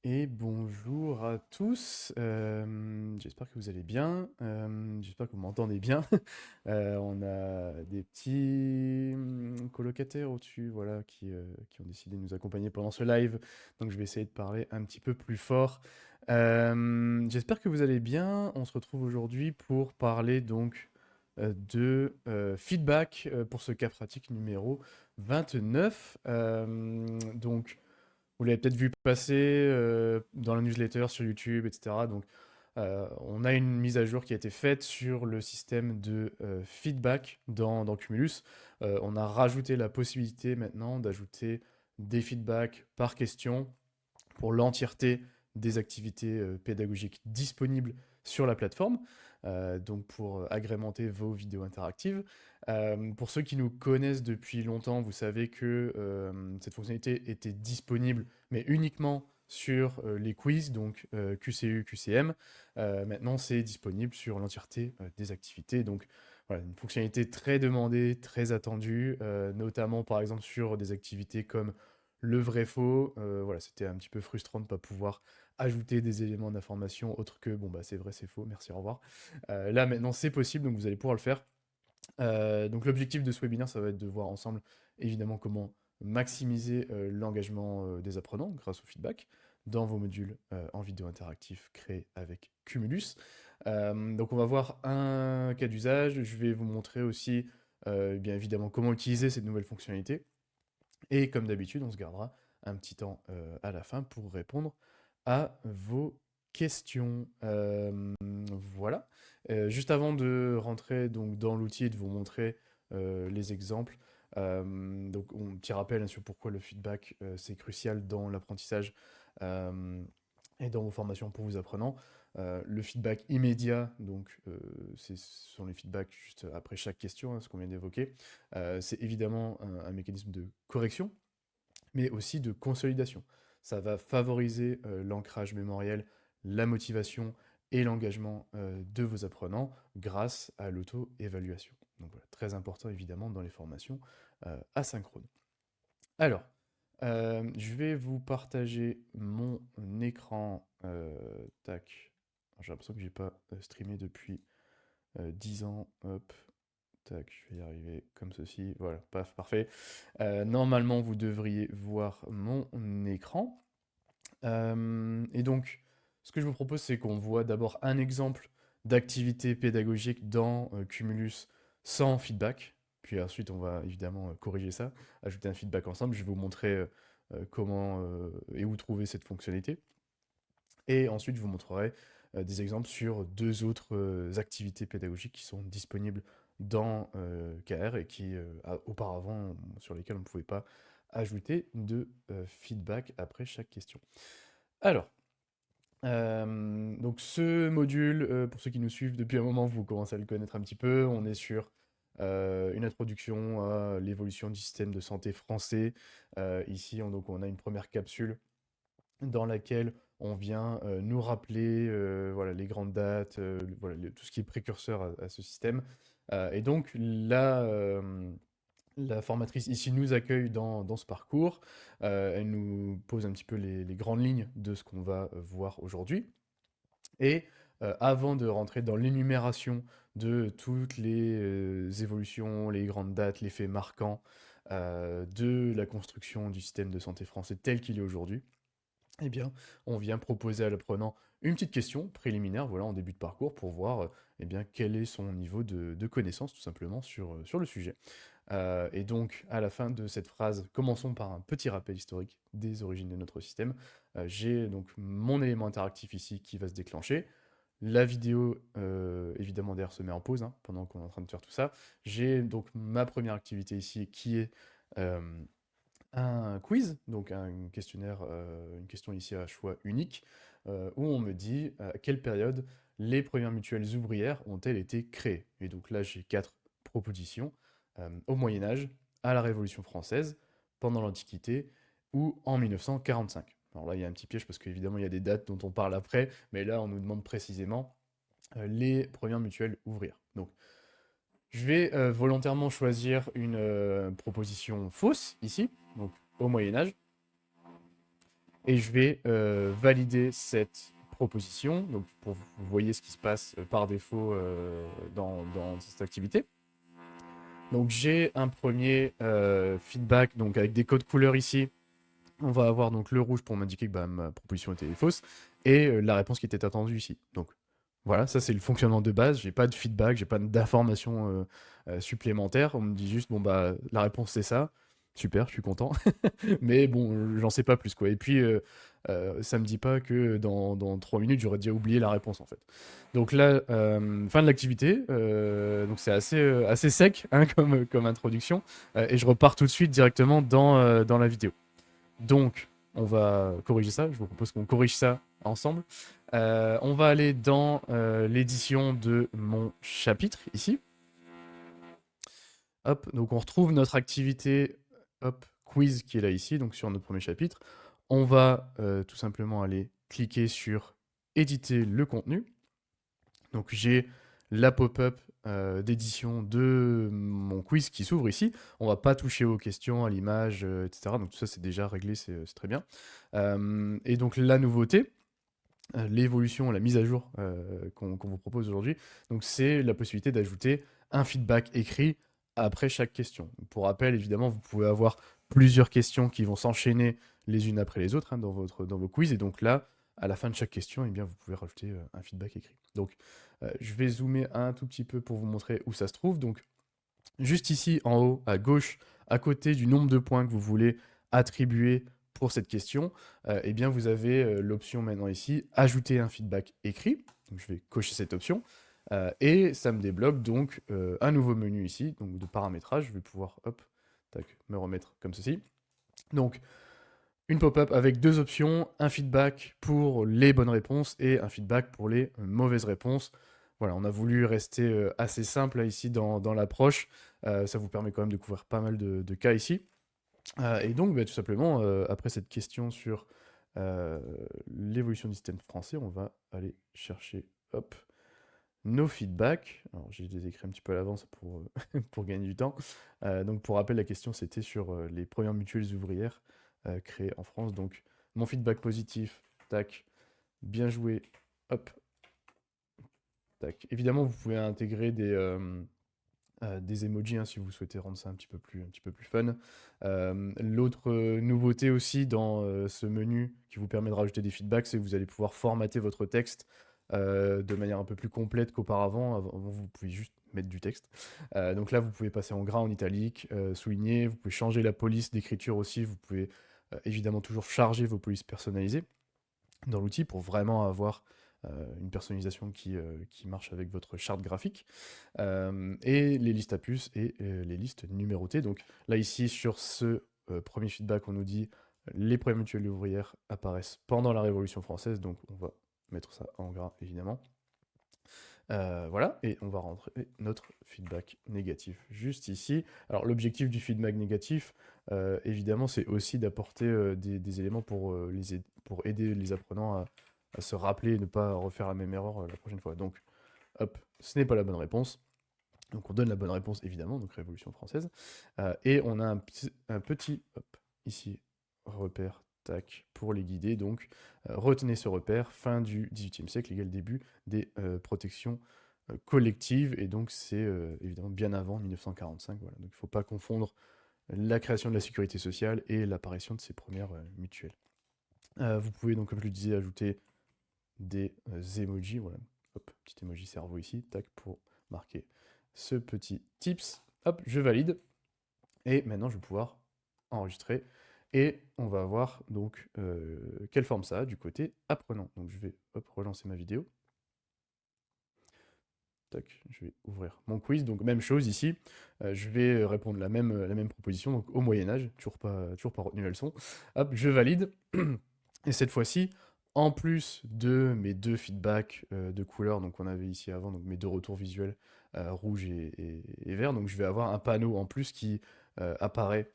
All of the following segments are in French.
Et bonjour à tous, j'espère que vous allez bien, j'espère que vous m'entendez bien. On a des petits colocataires au-dessus, voilà, qui ont décidé de nous accompagner pendant ce live, donc je vais essayer de parler un petit peu plus fort. J'espère que vous allez bien. On se retrouve aujourd'hui pour parler donc de feedback pour ce cas pratique numéro 29. Donc, vous l'avez peut-être vu passer dans la newsletter sur YouTube, etc. Donc, on a une mise à jour qui a été faite sur le système de feedback dans Cumulus. On a rajouté la possibilité maintenant d'ajouter des feedbacks par question pour l'entièreté des activités pédagogiques disponibles sur la plateforme, donc pour agrémenter vos vidéos interactives. Pour ceux qui nous connaissent depuis longtemps, vous savez que cette fonctionnalité était disponible, mais uniquement sur les quiz, donc QCU, QCM. Maintenant, c'est disponible sur l'entièreté des activités. Donc, voilà, une fonctionnalité très demandée, très attendue, notamment par exemple sur des activités comme le vrai-faux. Voilà, c'était un petit peu frustrant de ne pas pouvoir ajouter des éléments d'information autres que bon, bah c'est vrai, c'est faux, merci, au revoir. Là, maintenant, c'est possible, donc vous allez pouvoir le faire. Donc l'objectif de ce webinaire, ça va être de voir ensemble évidemment comment maximiser l'engagement des apprenants grâce au feedback dans vos modules en vidéo interactif créés avec Cumulus. Donc on va voir un cas d'usage, je vais vous montrer aussi bien évidemment comment utiliser cette nouvelle fonctionnalité. Et comme d'habitude, on se gardera un petit temps à la fin pour répondre à vos questions. Voilà. Juste avant de rentrer donc, dans l'outil et de vous montrer les exemples, donc on petit rappel hein, sur pourquoi le feedback c'est crucial dans l'apprentissage et dans vos formations pour vos apprenants. Le feedback immédiat, donc ce sont les feedbacks juste après chaque question, hein, ce qu'on vient d'évoquer. C'est évidemment un mécanisme de correction, mais aussi de consolidation. Ça va favoriser l'ancrage mémoriel, la motivation et l'engagement de vos apprenants grâce à l'auto-évaluation. Donc voilà, très important évidemment dans les formations asynchrones. Alors, je vais vous partager mon écran. Tac. J'ai l'impression que j'ai pas streamé depuis 10 ans. Hop. Tac, je vais y arriver comme ceci. Voilà, paf, parfait. Normalement, vous devriez voir mon écran. Et donc, ce que je vous propose, c'est qu'on voit d'abord un exemple d'activité pédagogique dans Cumulus sans feedback. Puis ensuite, on va évidemment corriger ça, ajouter un feedback ensemble. Je vais vous montrer comment et où trouver cette fonctionnalité. Et ensuite, je vous montrerai des exemples sur deux autres activités pédagogiques qui sont disponibles dans KR et qui, auparavant, sur lesquelles on ne pouvait pas ajouter de feedback après chaque question. Alors, donc ce module, pour ceux qui nous suivent depuis un moment, vous commencez à le connaître un petit peu. On est sur une introduction à l'évolution du système de santé français. Ici, donc, on a une première capsule dans laquelle on vient nous rappeler voilà, les grandes dates, voilà, tout ce qui est précurseur à ce système. Et donc là, la formatrice ici nous accueille dans ce parcours. Elle nous pose un petit peu les grandes lignes de ce qu'on va voir aujourd'hui. Et avant de rentrer dans l'énumération de toutes les évolutions, les grandes dates, les faits marquants de la construction du système de santé français tel qu'il est aujourd'hui, eh bien, on vient proposer à l'apprenant une petite question préliminaire, voilà, en début de parcours, pour voir eh bien, quel est son niveau de connaissance, tout simplement, sur le sujet. Et donc, à la fin de cette phrase, commençons par un petit rappel historique des origines de notre système. J'ai donc mon élément interactif ici qui va se déclencher. La vidéo, évidemment, derrière se met en pause hein, pendant qu'on est en train de faire tout ça. J'ai donc ma première activité ici qui est euh, un quiz, donc un questionnaire, une question ici à choix unique, où on me dit à quelle période les premières mutuelles ouvrières ont-elles été créées. Et donc là, j'ai quatre propositions au Moyen Âge, à la Révolution française, pendant l'Antiquité ou en 1945. Alors là, il y a un petit piège parce qu'évidemment, il y a des dates dont on parle après, mais là, on nous demande précisément les premières mutuelles ouvrières. Donc, je vais volontairement choisir une proposition fausse ici, donc au Moyen Âge. et je vais valider cette proposition. Donc, pour vous voyez ce qui se passe par défaut dans cette activité. Donc, j'ai un premier feedback donc avec des codes couleurs ici. On va avoir donc le rouge pour m'indiquer que bah, ma proposition était fausse et la réponse qui était attendue ici. Donc, voilà, ça c'est le fonctionnement de base. J'ai pas de feedback, j'ai pas d'informations supplémentaires. On me dit juste, bon, bah, la réponse c'est ça. Super, je suis content. Mais bon, j'en sais pas plus, quoi. Et puis, ça me dit pas que dans 3 minutes, j'aurais déjà oublié la réponse, en fait. Donc là, fin de l'activité. Donc c'est assez sec hein, comme introduction. Et je repars tout de suite directement dans la vidéo. Donc, on va corriger ça. Je vous propose qu'on corrige ça ensemble. On va aller dans l'édition de mon chapitre, ici. Hop, donc on retrouve notre activité hop, quiz qui est là ici, donc sur notre premier chapitre. On va tout simplement aller cliquer sur éditer le contenu. Donc j'ai la pop-up d'édition de mon quiz qui s'ouvre ici. On va pas toucher aux questions, à l'image, etc. Donc tout ça c'est déjà réglé, c'est très bien. Et donc la nouveauté, l'évolution, la mise à jour qu'on vous propose aujourd'hui, donc c'est la possibilité d'ajouter un feedback écrit après chaque question. Pour rappel, évidemment, vous pouvez avoir plusieurs questions qui vont s'enchaîner les unes après les autres hein, dans vos quiz, et donc là, à la fin de chaque question, eh bien, vous pouvez rajouter un feedback écrit. Donc, je vais zoomer un tout petit peu pour vous montrer où ça se trouve. Donc, juste ici, en haut, à gauche, à côté du nombre de points que vous voulez attribuer pour cette question, eh bien, vous avez l'option maintenant ici, ajouter un feedback écrit. Donc, je vais cocher cette option. Et ça me débloque donc un nouveau menu ici, donc de paramétrage. Je vais pouvoir, hop, tac, me remettre comme ceci. Donc, une pop-up avec deux options, un feedback pour les bonnes réponses et un feedback pour les mauvaises réponses. Voilà, on a voulu rester assez simple là, ici dans l'approche. Ça vous permet quand même de couvrir pas mal de cas ici. Et donc, bah, tout simplement, après cette question sur l'évolution du système français, on va aller chercher hop, nos feedbacks. Alors, j'ai les écrits un petit peu à l'avance pour gagner du temps. Donc, pour rappel, la question, c'était sur les premières mutuelles ouvrières créées en France. Donc, mon feedback positif, tac, bien joué, hop, tac. Évidemment, vous pouvez intégrer des emojis hein, si vous souhaitez rendre ça un petit peu plus fun. L'autre nouveauté aussi dans ce menu qui vous permet de rajouter des feedbacks, c'est que vous allez pouvoir formater votre texte de manière un peu plus complète qu'auparavant. Avant, vous pouviez juste mettre du texte. Donc là, vous pouvez passer en gras, en italique, souligner. Vous pouvez changer la police d'écriture aussi. Vous pouvez évidemment toujours charger vos polices personnalisées dans l'outil pour vraiment avoir une personnalisation qui marche avec votre charte graphique. Et les listes à puces et les listes numérotées. Donc là, ici, sur ce premier feedback, on nous dit les premières mutuelles ouvrières apparaissent pendant la Révolution française. Donc on va mettre ça en gras, évidemment. Voilà, et on va rentrer notre feedback négatif juste ici. Alors l'objectif du feedback négatif, évidemment, c'est aussi d'apporter des éléments pour aider les apprenants à se rappeler et ne pas refaire la même erreur la prochaine fois. Donc, hop, ce n'est pas la bonne réponse. Donc on donne la bonne réponse, évidemment, donc Révolution française. Et on a un petit hop, ici, repère, tac, pour les guider. Donc, retenez ce repère, fin du XVIIIe siècle, égal début des protections collectives. Et donc, c'est évidemment bien avant 1945. Voilà. Donc, il ne faut pas confondre la création de la sécurité sociale et l'apparition de ces premières mutuelles. Vous pouvez donc, comme je le disais, ajouter des emojis. Voilà, hop, petit emoji cerveau ici, tac, pour marquer ce petit tips. Hop, je valide. Et maintenant, je vais pouvoir enregistrer. Et on va voir donc quelle forme ça a du côté apprenant. Donc je vais hop, relancer ma vidéo. Tac, je vais ouvrir mon quiz. Donc même chose ici. Je vais répondre la même proposition, donc au Moyen-Âge. Toujours pas retenu la leçon. Hop, je valide. Et cette fois-ci, en plus de mes deux feedbacks de couleurs, donc on avait ici avant, donc mes deux retours visuels rouge et vert, donc je vais avoir un panneau en plus qui apparaît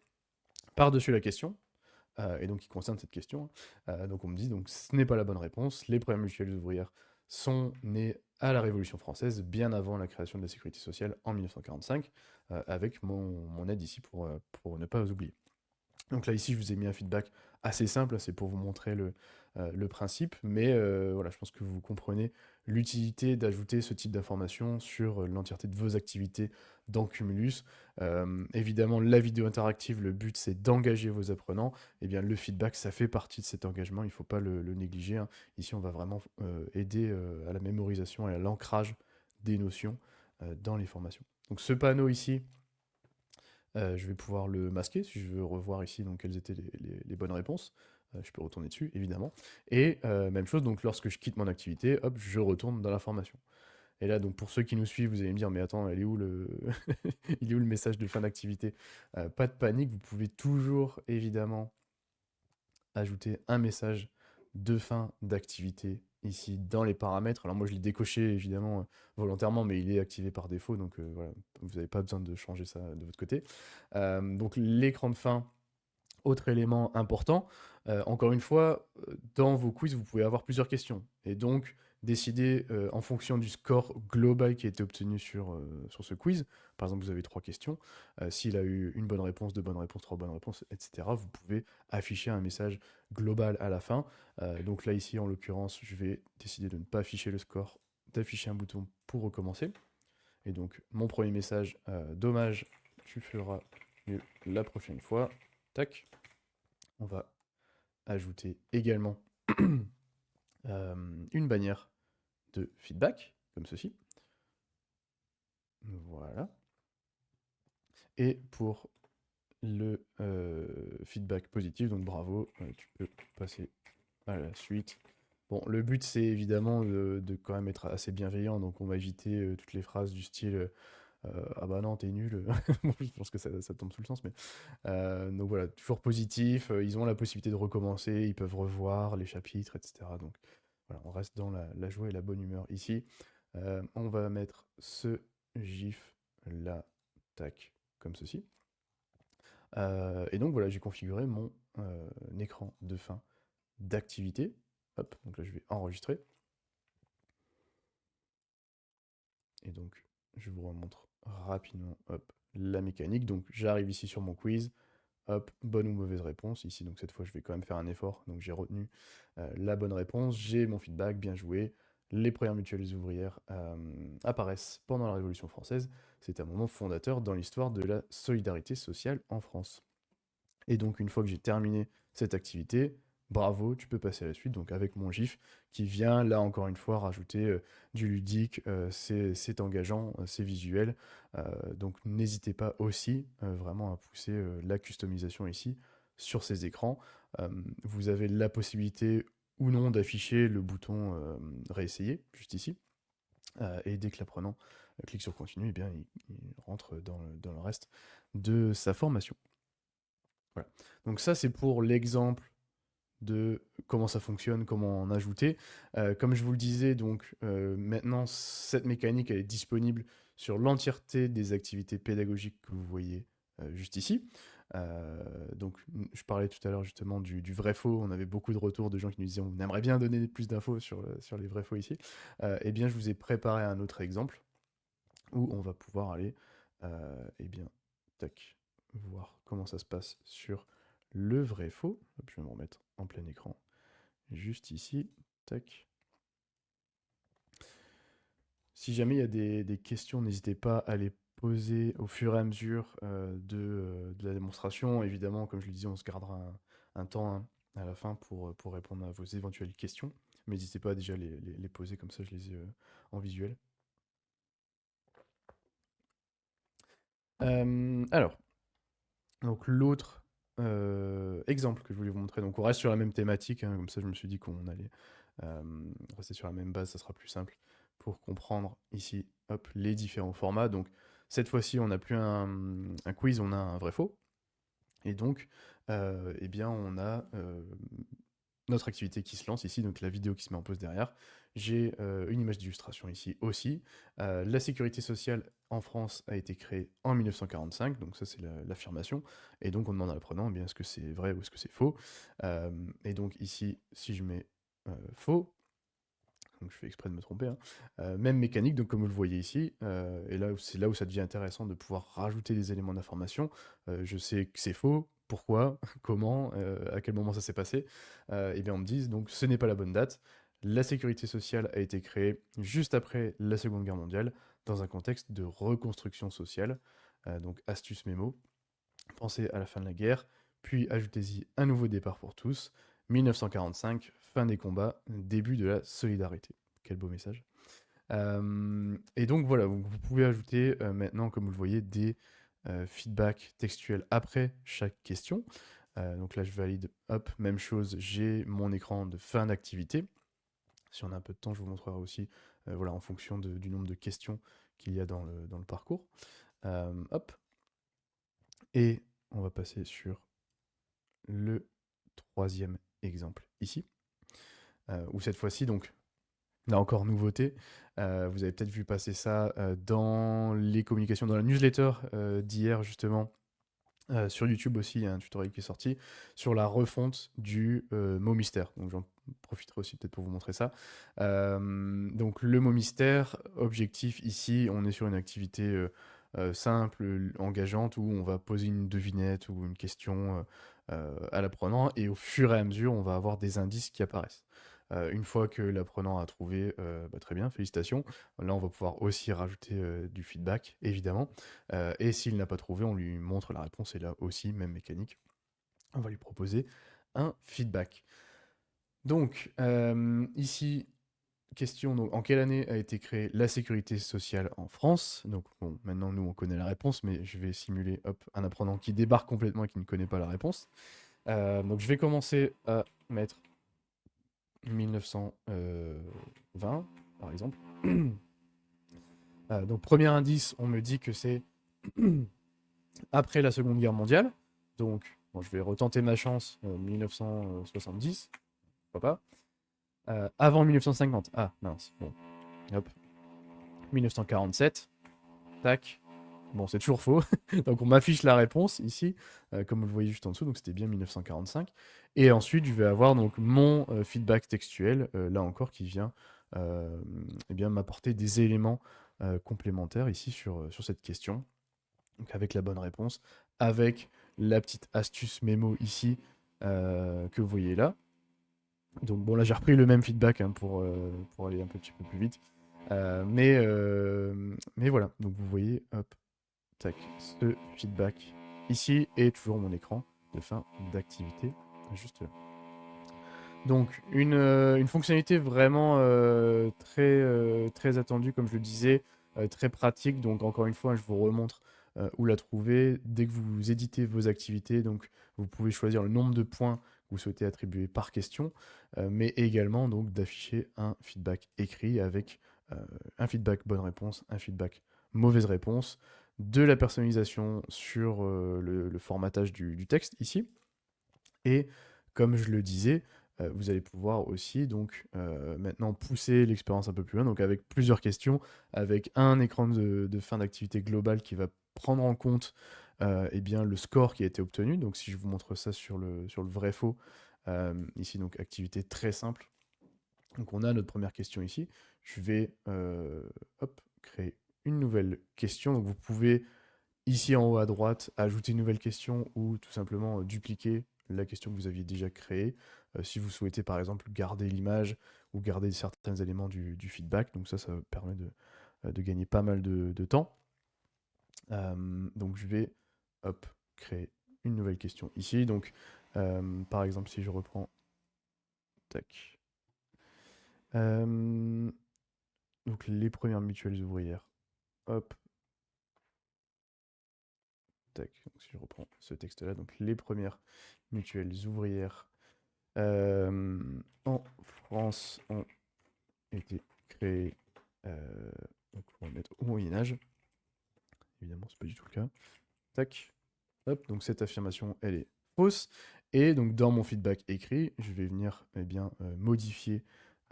par-dessus la question, et donc qui concerne cette question. Donc on me dit, donc ce n'est pas la bonne réponse, les premières mutuelles ouvrières sont nées à la Révolution française, bien avant la création de la sécurité sociale en 1945, avec mon aide ici pour ne pas oublier. Donc là, ici, je vous ai mis un feedback assez simple, hein, c'est pour vous montrer le principe, mais voilà, je pense que vous comprenez l'utilité d'ajouter ce type d'information sur l'entièreté de vos activités dans Cumulus. Évidemment, la vidéo interactive, le but c'est d'engager vos apprenants. Eh bien, le feedback, ça fait partie de cet engagement, il ne faut pas le négliger, hein. Ici, on va vraiment aider à la mémorisation et à l'ancrage des notions dans les formations. Donc ce panneau ici, je vais pouvoir le masquer si je veux revoir ici donc, quelles étaient les bonnes réponses. Je peux retourner dessus, évidemment. Et même chose, donc lorsque je quitte mon activité, hop, je retourne dans la formation. Et là, donc pour ceux qui nous suivent, vous allez me dire, mais attends, elle est où il est où le message de fin d'activité? Pas de panique, vous pouvez toujours, évidemment, ajouter un message de fin d'activité ici dans les paramètres. Alors moi je l'ai décoché évidemment volontairement, mais il est activé par défaut, donc voilà, vous n'avez pas besoin de changer ça de votre côté. Donc l'écran de fin, autre élément important, encore une fois, dans vos quiz, vous pouvez avoir plusieurs questions. Et donc, décider en fonction du score global qui a été obtenu sur ce quiz. Par exemple, vous avez 3 questions. S'il a eu une bonne réponse, 2 bonnes réponses, 3 bonnes réponses, etc., vous pouvez afficher un message global à la fin. Donc là, ici, en l'occurrence, je vais décider de ne pas afficher le score, d'afficher un bouton pour recommencer. Et donc, mon premier message, dommage, tu feras mieux la prochaine fois. Tac. On va ajouter également une bannière de feedback, comme ceci. Voilà. Et pour le feedback positif, donc bravo, tu peux passer à la suite. Bon, le but c'est évidemment de quand même être assez bienveillant, donc on va éviter toutes les phrases du style ah bah non, t'es nul. Bon, je pense que ça tombe sous le sens, mais donc voilà, toujours positif. Ils ont la possibilité de recommencer, ils peuvent revoir les chapitres, etc. Donc voilà, on reste dans la joie et la bonne humeur ici. On va mettre ce gif là, tac, comme ceci. Et donc voilà, j'ai configuré mon écran de fin d'activité. Hop, donc là je vais enregistrer. Et donc je vous remontre rapidement hop, la mécanique. Donc j'arrive ici sur mon quiz. Hop, bonne ou mauvaise réponse. Ici, donc cette fois, je vais quand même faire un effort. Donc j'ai retenu la bonne réponse. J'ai mon feedback, bien joué. Les premières mutuelles ouvrières apparaissent pendant la Révolution française. C'est un moment fondateur dans l'histoire de la solidarité sociale en France. Et donc, une fois que j'ai terminé cette activité, bravo, tu peux passer à la suite. Donc, avec mon GIF qui vient, là encore une fois, rajouter du ludique, c'est engageant, c'est visuel. Donc, n'hésitez pas aussi vraiment à pousser la customisation ici sur ces écrans. Vous avez la possibilité ou non d'afficher le bouton réessayer, juste ici. Et dès que l'apprenant clique sur continue, eh bien, il rentre dans le reste de sa formation. Voilà. Donc ça, c'est pour l'exemple de comment ça fonctionne, comment en ajouter. Comme je vous le disais, donc maintenant, cette mécanique, elle est disponible sur l'entièreté des activités pédagogiques que vous voyez juste ici. Donc, je parlais tout à l'heure justement du vrai-faux. On avait beaucoup de retours de gens qui nous disaient on aimerait bien donner plus d'infos sur les vrais-faux ici. Eh bien, je vous ai préparé un autre exemple où on va pouvoir aller, eh bien, tac, voir comment ça se passe sur le vrai-faux. Je vais me remettre en plein écran, juste ici, tac. Si jamais il y a des questions, n'hésitez pas à les poser au fur et à mesure de la démonstration. Évidemment, comme je le disais, on se gardera un temps hein, à la fin pour répondre à vos éventuelles questions. Mais n'hésitez pas à déjà les poser, comme ça je les ai en visuel. Alors, donc l'autre exemple que je voulais vous montrer, donc on reste sur la même thématique, hein, comme ça je me suis dit qu'on allait rester sur la même base, ça sera plus simple pour comprendre ici hop, les différents formats. Donc cette fois-ci on n'a plus un quiz, on a un vrai-faux. Et donc eh bien on a notre activité qui se lance ici, donc la vidéo qui se met en pause derrière. J'ai une image d'illustration ici aussi. La sécurité sociale en France a été créée en 1945, donc ça c'est l'affirmation. Et donc on demande à l'apprenant, eh bien est-ce que c'est vrai ou est-ce que c'est faux. Et donc ici, si je mets faux, donc je fais exprès de me tromper, hein, même mécanique, donc comme vous le voyez ici, et là c'est là où ça devient intéressant de pouvoir rajouter des éléments d'information. Je sais que c'est faux, pourquoi, comment, à quel moment ça s'est passé, et bien on me dit donc ce n'est pas la bonne date. La sécurité sociale a été créée juste après la Seconde Guerre mondiale, dans un contexte de reconstruction sociale. Donc astuce mémo, pensez à la fin de la guerre, puis ajoutez-y un nouveau départ pour tous. 1945, fin des combats, début de la solidarité. Quel beau message. Et donc voilà, vous pouvez ajouter maintenant, comme vous le voyez, des feedbacks textuels après chaque question. Donc là, je valide, hop, même chose, j'ai mon écran de fin d'activité. Si on a un peu de temps, je vous montrerai aussi, voilà, en fonction du nombre de questions qu'il y a dans le parcours. Hop. Et on va passer sur le troisième exemple ici, où cette fois-ci, donc, là encore nouveauté, vous avez peut-être vu passer ça dans les communications, dans la newsletter d'hier justement, sur YouTube aussi, il y a un tutoriel qui est sorti sur la refonte du mot mystère. Donc j'en profiterai aussi peut-être pour vous montrer ça. Donc le mot mystère, objectif ici, on est sur une activité simple, engageante, où on va poser une devinette ou une question à l'apprenant, et au fur et à mesure, on va avoir des indices qui apparaissent. Une fois que l'apprenant a trouvé, très bien, félicitations. Là, on va pouvoir aussi rajouter du feedback, évidemment. Et s'il n'a pas trouvé, on lui montre la réponse, et là aussi, même mécanique, on va lui proposer un feedback. Donc, ici, question, donc, en quelle année a été créée la sécurité sociale en France? Donc, bon, maintenant, nous, on connaît la réponse, mais je vais simuler, hop, un apprenant qui débarque complètement et qui ne connaît pas la réponse. Donc, je vais commencer à mettre 1920, par exemple. Donc, premier indice, on me dit que c'est après la Seconde Guerre mondiale. Donc, bon, je vais retenter ma chance, 1970, pourquoi pas. Avant 1950, ah mince, bon, hop, 1947, tac, bon, c'est toujours faux. Donc, on m'affiche la réponse ici, comme vous le voyez juste en dessous, donc c'était bien 1945. Et ensuite, je vais avoir donc mon feedback textuel, là encore, qui vient eh bien, m'apporter des éléments complémentaires ici sur cette question. Donc avec la bonne réponse, avec la petite astuce mémo ici que vous voyez là. Donc bon, là j'ai repris le même feedback hein, pour aller un petit peu plus vite. Mais voilà, donc vous voyez, hop, tac, ce feedback ici et toujours mon écran de fin d'activité, juste là. Donc une fonctionnalité vraiment très attendue, comme je le disais, très pratique. Donc encore une fois, je vous remontre où la trouver. Dès que vous éditez vos activités, donc vous pouvez choisir le nombre de points que vous souhaitez attribuer par question, mais également donc d'afficher un feedback écrit avec un feedback bonne réponse, un feedback mauvaise réponse, de la personnalisation sur le formatage du texte ici. Et comme je le disais, vous allez pouvoir aussi donc maintenant pousser l'expérience un peu plus loin, donc avec plusieurs questions, avec un écran de fin d'activité globale qui va prendre en compte eh bien, le score qui a été obtenu. Donc si je vous montre ça sur le vrai-faux, ici donc activité très simple. Donc on a notre première question ici. Je vais hop, créer une nouvelle question. Donc vous pouvez ici en haut à droite, ajouter une nouvelle question ou tout simplement dupliquer la question que vous aviez déjà créée. Si vous souhaitez par exemple garder l'image ou garder certains éléments du feedback, donc ça permet de gagner pas mal de temps. Donc je vais hop, créer une nouvelle question ici. Donc par exemple si je reprends, tac, donc les premières mutuelles ouvrières, hop, tac, donc si je reprends ce texte-là, donc les premières mutuelles ouvrières en France ont été créées, donc on va mettre au Moyen-Âge. Évidemment, c'est pas du tout le cas. Tac. Hop, donc cette affirmation, elle est fausse. Et donc dans mon feedback écrit, je vais venir eh bien, modifier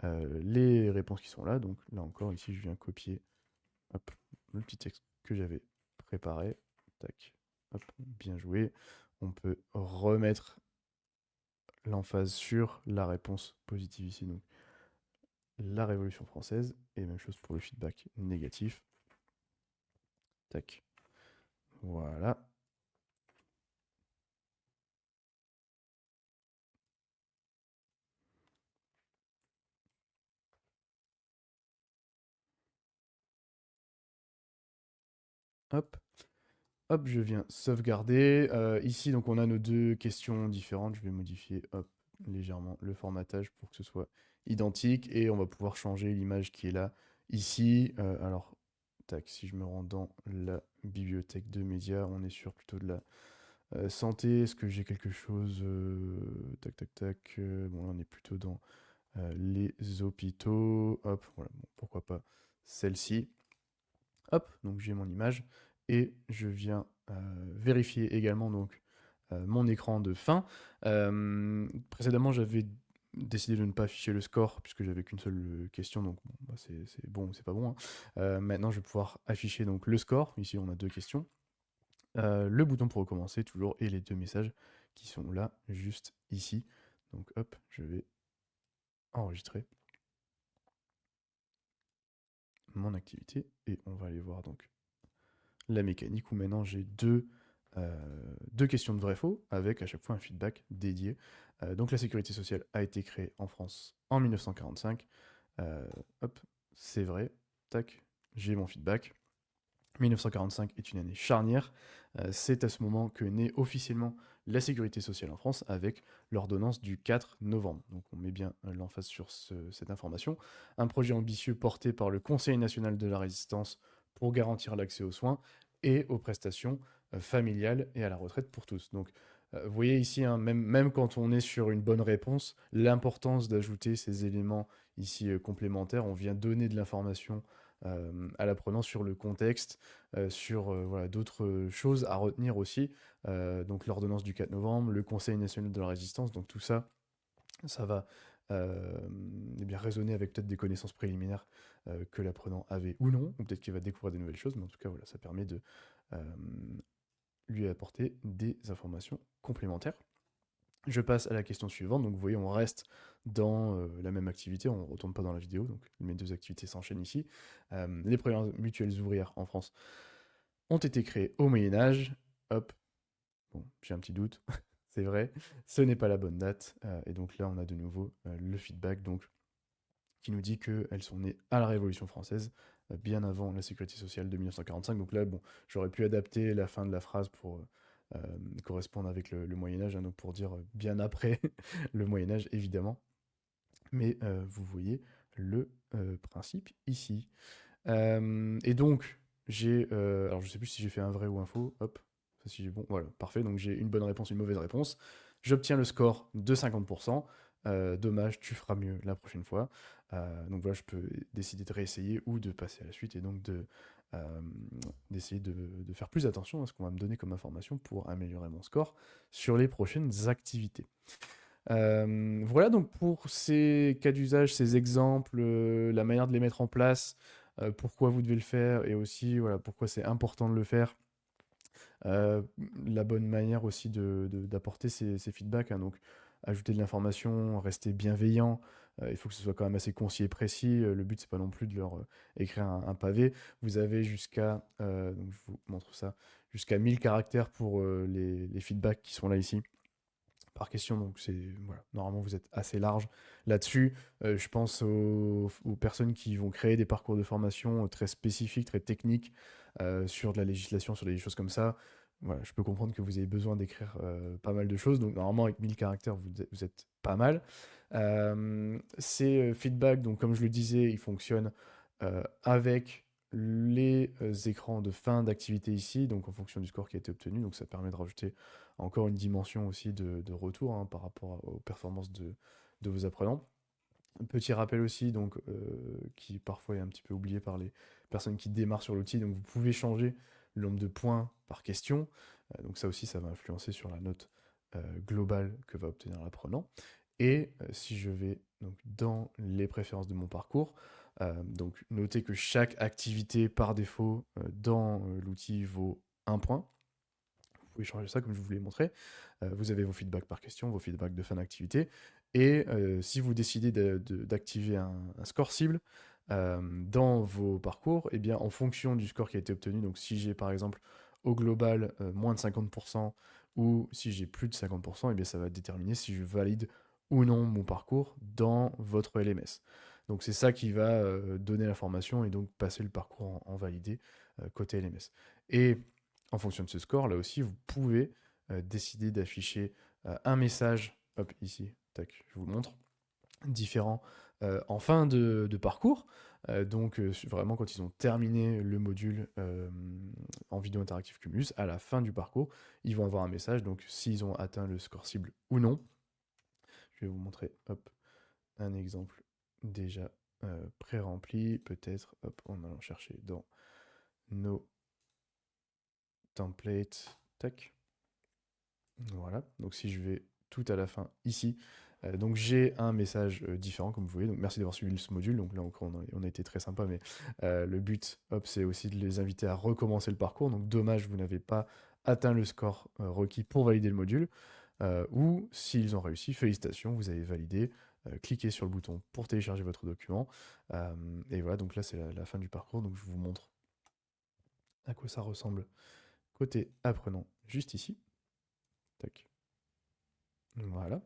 les réponses qui sont là. Donc là encore, ici, je viens copier hop, le petit texte que j'avais préparé. Tac. Hop, bien joué. On peut remettre l'emphase sur la réponse positive ici. Donc la Révolution française, et même chose pour le feedback négatif. Tac. Voilà. Hop, hop, je viens sauvegarder. Ici, donc, on a nos deux questions différentes. Je vais modifier, hop, légèrement le formatage pour que ce soit identique. Et on va pouvoir changer l'image qui est là, ici. Alors, tac, si je me rends dans la bibliothèque de médias, on est sur plutôt de la santé. Est-ce que j'ai quelque chose tac, tac, tac. Bon, là, on est plutôt dans les hôpitaux. Hop, voilà, bon, pourquoi pas celle-ci. Hop, donc j'ai mon image et je viens vérifier également donc mon écran de fin. Précédemment, j'avais décidé de ne pas afficher le score puisque j'avais qu'une seule question, donc bon, bah, c'est bon ou c'est pas bon, hein. Maintenant, je vais pouvoir afficher donc le score. Ici, on a deux questions. Le bouton pour recommencer toujours et les deux messages qui sont là juste ici. Donc hop, je vais enregistrer mon activité et on va aller voir donc la mécanique où maintenant j'ai deux questions de vrai-faux avec à chaque fois un feedback dédié. Donc la sécurité sociale a été créée en France en 1945. Euh, Hop, c'est vrai. Tac, j'ai mon feedback. 1945 est une année charnière. C'est à ce moment que naît officiellement la sécurité sociale en France avec l'ordonnance du 4 novembre. Donc on met bien l'emphase sur cette information. Un projet ambitieux porté par le Conseil national de la résistance pour garantir l'accès aux soins et aux prestations familiales et à la retraite pour tous. Donc vous voyez ici, hein, même quand on est sur une bonne réponse, l'importance d'ajouter ces éléments ici complémentaires. On vient donner de l'information à l'apprenant sur le contexte, sur voilà, d'autres choses à retenir aussi. Donc l'ordonnance du 4 novembre, le Conseil national de la résistance, donc tout ça, ça va eh bien, résonner avec peut-être des connaissances préliminaires que l'apprenant avait ou non, ou peut-être qu'il va découvrir des nouvelles choses, mais en tout cas, voilà, ça permet de euh, lui apporter des informations complémentaires. Je passe à la question suivante. Donc, vous voyez, on reste dans la même activité. On ne retourne pas dans la vidéo. Donc, mes deux activités s'enchaînent ici. Les premières mutuelles ouvrières en France ont été créées au Moyen-Âge. Hop. Bon, j'ai un petit doute. C'est vrai. Ce n'est pas la bonne date. Et donc, là, on a de nouveau le feedback donc, qui nous dit qu'elles sont nées à la Révolution française, bien avant la sécurité sociale de 1945. Donc là, bon, j'aurais pu adapter la fin de la phrase pour correspondre avec le Moyen-Âge, hein, donc pour dire bien après le Moyen-Âge, évidemment. Mais vous voyez le principe ici. Et donc, alors je sais plus si j'ai fait un vrai ou un faux. Hop, ça, si j'ai bon, voilà, parfait. Donc j'ai une bonne réponse, une mauvaise réponse. J'obtiens le score de 50%. Dommage, tu feras mieux la prochaine fois. Donc voilà, je peux décider de réessayer ou de passer à la suite et donc euh, d'essayer de faire plus attention à ce qu'on va me donner comme information pour améliorer mon score sur les prochaines activités. Voilà donc pour ces cas d'usage, ces exemples, la manière de les mettre en place, pourquoi vous devez le faire et aussi voilà, pourquoi c'est important de le faire. Euh, la bonne manière aussi d'apporter ces feedbacks, hein, donc ajouter de l'information, rester bienveillant. Il faut que ce soit quand même assez concis et précis. Le but, c'est pas non plus de leur écrire un pavé. Vous avez donc je vous montre ça, jusqu'à 1000 caractères pour les feedbacks qui sont là ici par question. Donc c'est voilà, normalement vous êtes assez large là-dessus. Je pense aux personnes qui vont créer des parcours de formation très spécifiques, très techniques sur de la législation, sur des choses comme ça. Voilà, je peux comprendre que vous avez besoin d'écrire pas mal de choses. Donc normalement avec 1000 caractères vous êtes pas mal. Ces feedbacks, donc comme je le disais, ils fonctionnent avec les écrans de fin d'activité ici, donc en fonction du score qui a été obtenu. Donc ça permet de rajouter encore une dimension aussi de retour hein, par rapport aux performances de vos apprenants. Un petit rappel aussi, donc, qui parfois est un petit peu oublié par les personnes qui démarrent sur l'outil, donc vous pouvez changer le nombre de points par question, donc ça aussi ça va influencer sur la note globale que va obtenir l'apprenant. Et si je vais donc, dans les préférences de mon parcours, donc notez que chaque activité par défaut dans l'outil vaut 1 point. Vous pouvez changer ça comme je vous l'ai montré. Vous avez vos feedbacks par question, vos feedbacks de fin d'activité. Et si vous décidez d'activer un score cible dans vos parcours, eh bien, en fonction du score qui a été obtenu, donc si j'ai par exemple au global moins de 50% ou si j'ai plus de 50%, eh bien, ça va déterminer si je valide ou non mon parcours dans votre LMS. Donc c'est ça qui va donner l'information et donc passer le parcours en validé côté LMS. Et en fonction de ce score, là aussi, vous pouvez décider d'afficher un message, hop, ici, tac, je vous le montre, différent en fin de parcours. Donc vraiment quand ils ont terminé le module en vidéo interactive Cumulus, à la fin du parcours, ils vont avoir un message, donc s'ils ont atteint le score cible ou non. Je vais vous montrer hop, un exemple déjà pré-rempli, peut-être, hop, en allant chercher dans nos templates, tac. Voilà, donc si je vais tout à la fin ici, donc j'ai un message différent comme vous voyez, donc merci d'avoir suivi ce module, donc là encore on a été très sympa, mais le but, hop, c'est aussi de les inviter à recommencer le parcours, donc dommage vous n'avez pas atteint le score requis pour valider le module, ou s'ils ont réussi, félicitations, vous avez validé, cliquez sur le bouton pour télécharger votre document, et voilà, donc là c'est la fin du parcours, donc je vous montre à quoi ça ressemble côté apprenant, juste ici, tac, voilà.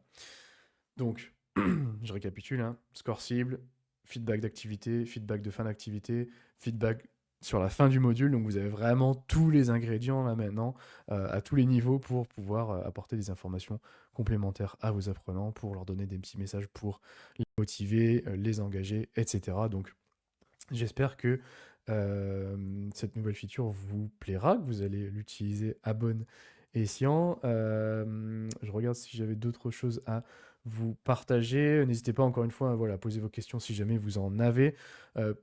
Donc, je récapitule, hein. Score cible, feedback d'activité, feedback de fin d'activité, feedback sur la fin du module. Donc, vous avez vraiment tous les ingrédients là maintenant, à tous les niveaux pour pouvoir apporter des informations complémentaires à vos apprenants, pour leur donner des petits messages pour les motiver, les engager, etc. Donc, j'espère que cette nouvelle feature vous plaira, que vous allez l'utiliser à bon escient. Je regarde si j'avais d'autres choses à vous partager. N'hésitez pas encore une fois voilà, à poser vos questions si jamais vous en avez.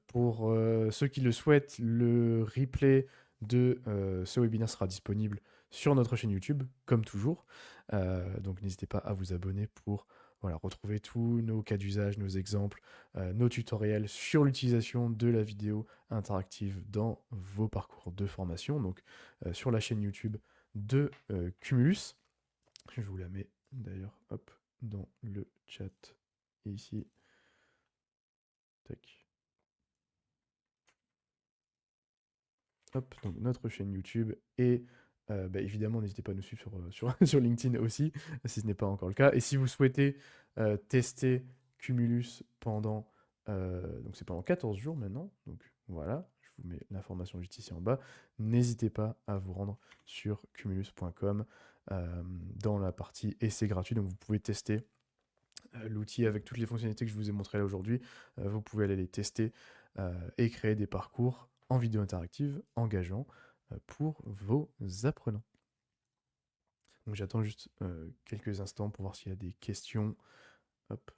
Pour ceux qui le souhaitent, le replay de ce webinaire sera disponible sur notre chaîne YouTube, comme toujours. Donc n'hésitez pas à vous abonner pour voilà, retrouver tous nos cas d'usage, nos exemples, nos tutoriels sur l'utilisation de la vidéo interactive dans vos parcours de formation, donc sur la chaîne YouTube de Cumulus. Je vous la mets d'ailleurs hop, dans le chat ici. Tac. Hop, donc notre chaîne YouTube et bah, évidemment n'hésitez pas à nous suivre sur LinkedIn aussi, si ce n'est pas encore le cas. Et si vous souhaitez tester Cumulus pendant, donc c'est pendant 14 jours maintenant, donc voilà, je vous mets l'information juste ici en bas. N'hésitez pas à vous rendre sur cumulus.com dans la partie essai gratuit, donc vous pouvez tester l'outil avec toutes les fonctionnalités que je vous ai montrées là aujourd'hui. Vous pouvez aller les tester et créer des parcours en vidéo interactive engageants pour vos apprenants. Donc j'attends juste quelques instants pour voir s'il y a des questions. Hop.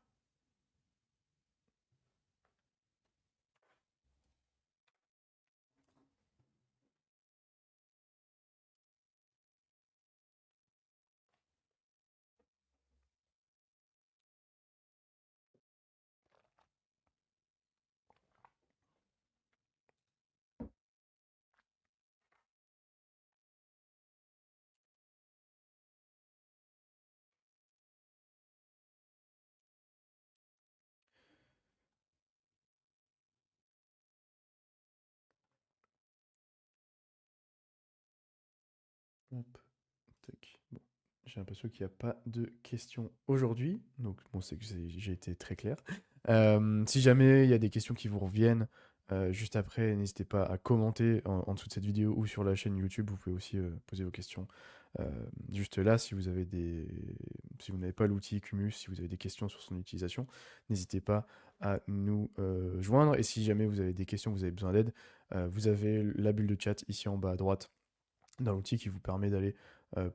Hop. Tac. Bon. J'ai l'impression qu'il n'y a pas de questions aujourd'hui. Donc, bon, c'est que j'ai été très clair. Si jamais il y a des questions qui vous reviennent juste après, n'hésitez pas à commenter en dessous de cette vidéo ou sur la chaîne YouTube. Vous pouvez aussi poser vos questions euh, juste là. Si vous avez si vous n'avez pas l'outil Cumulus, si vous avez des questions sur son utilisation, n'hésitez pas à nous joindre. Et si jamais vous avez des questions, vous avez besoin d'aide, vous avez la bulle de chat ici en bas à droite dans l'outil qui vous permet d'aller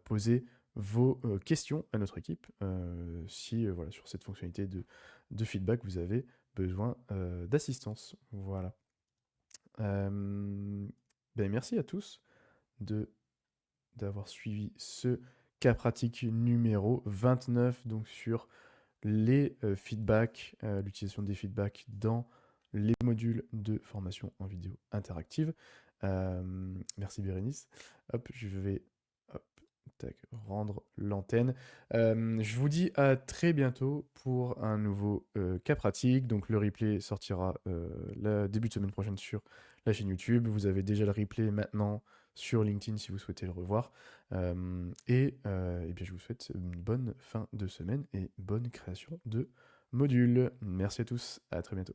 poser vos questions à notre équipe si voilà, sur cette fonctionnalité de feedback vous avez besoin d'assistance. Voilà. Ben, merci à tous d'avoir suivi ce cas pratique numéro 29 donc sur les feedbacks, l'utilisation des feedbacks dans les modules de formation en vidéo interactive. Merci Bérénice. Hop, je vais hop, tac, rendre l'antenne. Je vous dis à très bientôt pour un nouveau cas pratique. Donc le replay sortira le début de semaine prochaine sur la chaîne YouTube. Vous avez déjà le replay maintenant sur LinkedIn si vous souhaitez le revoir. Et bien, je vous souhaite une bonne fin de semaine et bonne création de modules. Merci à tous, à très bientôt.